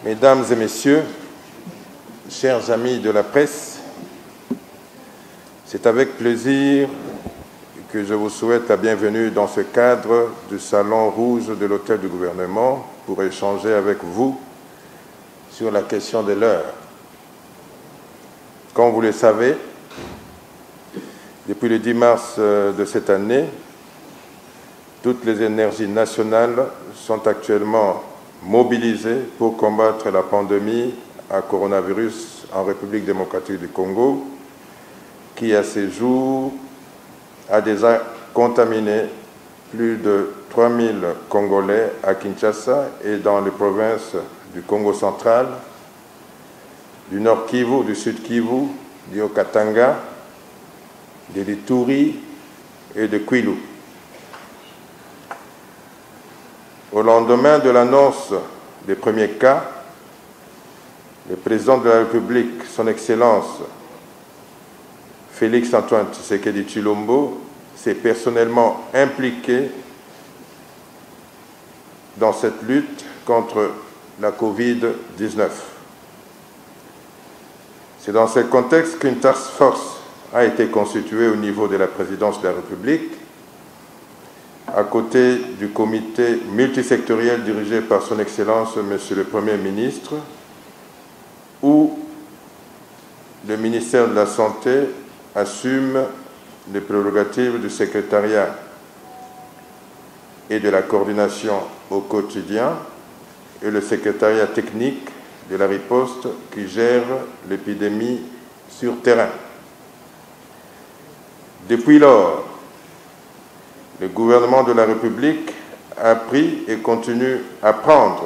Mesdames et messieurs, chers amis de la presse, c'est avec plaisir que je vous souhaite la bienvenue dans ce cadre du Salon Rouge de l'Hôtel du Gouvernement pour échanger avec vous sur la question de l'heure. Comme vous le savez, depuis le 10 mars de cette année, toutes les énergies nationales sont actuellement mobilisées pour combattre la pandémie à coronavirus en République démocratique du Congo, qui à ce jour a déjà contaminé plus de 3000 Congolais à Kinshasa et dans les provinces du Congo central, du Nord Kivu, du Sud Kivu, du Haut-Katanga, de l'Ituri et de Kwilu. Au lendemain de l'annonce des premiers cas, le président de la République, son Excellence Félix-Antoine Tshisekedi Tshilombo, s'est personnellement impliqué dans cette lutte contre la Covid-19. C'est dans ce contexte qu'une task force a été constituée au niveau de la présidence de la République, à côté du comité multisectoriel dirigé par son Excellence Monsieur le Premier ministre, où le ministère de la Santé assume les prérogatives du secrétariat et de la coordination au quotidien et le secrétariat technique de la riposte qui gère l'épidémie sur terrain. Depuis lors, le gouvernement de la République a pris et continue à prendre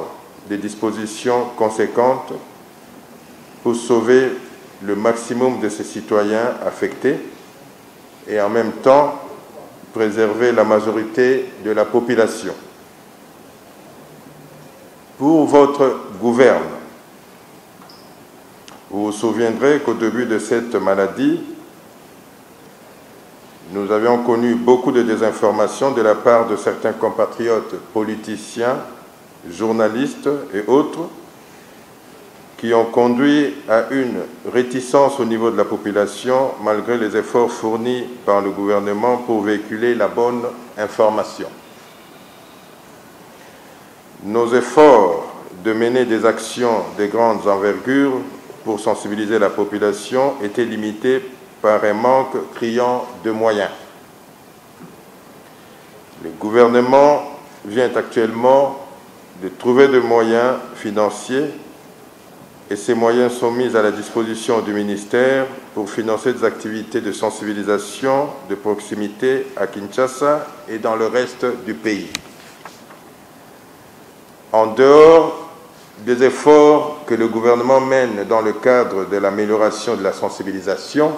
des dispositions conséquentes pour sauver le maximum de ses citoyens affectés et en même temps préserver la majorité de la population. Pour votre gouverne, vous vous souviendrez qu'au début de cette maladie, nous avions connu beaucoup de désinformation de la part de certains compatriotes politiciens, journalistes et autres qui ont conduit à une réticence au niveau de la population malgré les efforts fournis par le gouvernement pour véhiculer la bonne information. Nos efforts de mener des actions de grande envergure pour sensibiliser la population étaient limités par un manque criant de moyens. Le gouvernement vient actuellement de trouver des moyens financiers et ces moyens sont mis à la disposition du ministère pour financer des activités de sensibilisation de proximité à Kinshasa et dans le reste du pays. En dehors des efforts que le gouvernement mène dans le cadre de l'amélioration de la sensibilisation,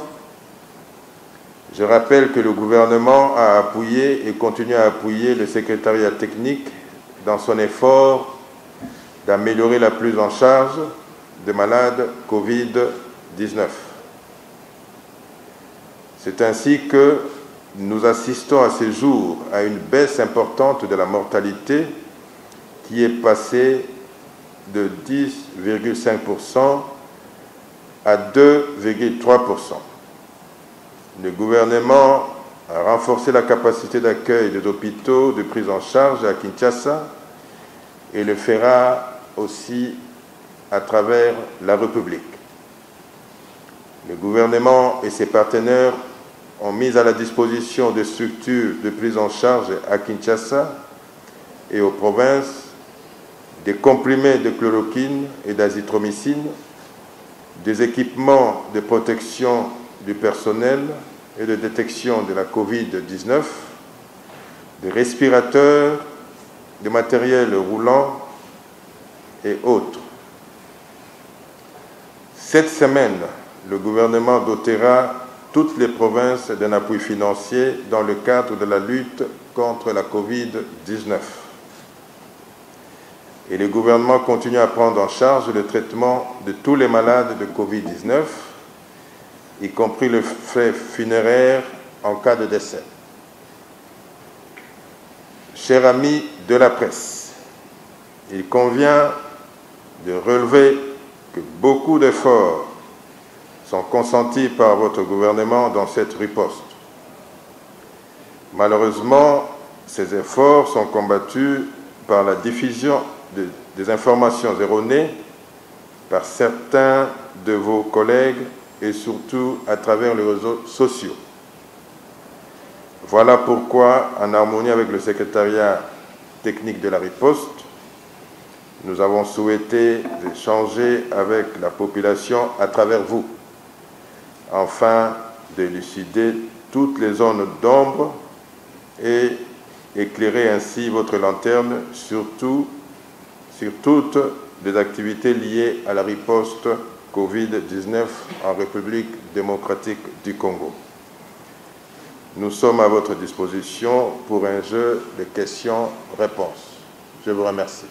je rappelle que le gouvernement a appuyé et continue à appuyer le secrétariat technique dans son effort d'améliorer la prise en charge des malades Covid-19. C'est ainsi que nous assistons à ce jour à une baisse importante de la mortalité qui est passée de 10,5% à 2,3%. Le gouvernement a renforcé la capacité d'accueil des hôpitaux de prise en charge à Kinshasa et le fera aussi à travers la République. Le gouvernement et ses partenaires ont mis à la disposition des structures de prise en charge à Kinshasa et aux provinces des comprimés de chloroquine et d'azithromycine, des équipements de protection du personnel et de détection de la Covid-19, des respirateurs, des matériels roulants et autres. Cette semaine, le gouvernement dotera toutes les provinces d'un appui financier dans le cadre de la lutte contre la Covid-19. Et le gouvernement continue à prendre en charge le traitement de tous les malades de Covid-19, y compris le frais funéraire en cas de décès. Chers amis de la presse, il convient de relever que beaucoup d'efforts sont consentis par votre gouvernement dans cette riposte. Malheureusement, ces efforts sont combattus par la diffusion des informations erronées par certains de vos collègues et surtout à travers les réseaux sociaux. Voilà pourquoi, en harmonie avec le secrétariat technique de la riposte, nous avons souhaité échanger avec la population à travers vous, afin d'élucider toutes les zones d'ombre et éclairer ainsi votre lanterne sur toutes les activités liées à la riposte Covid-19 en République démocratique du Congo. Nous sommes à votre disposition pour un jeu de questions-réponses. Je vous remercie.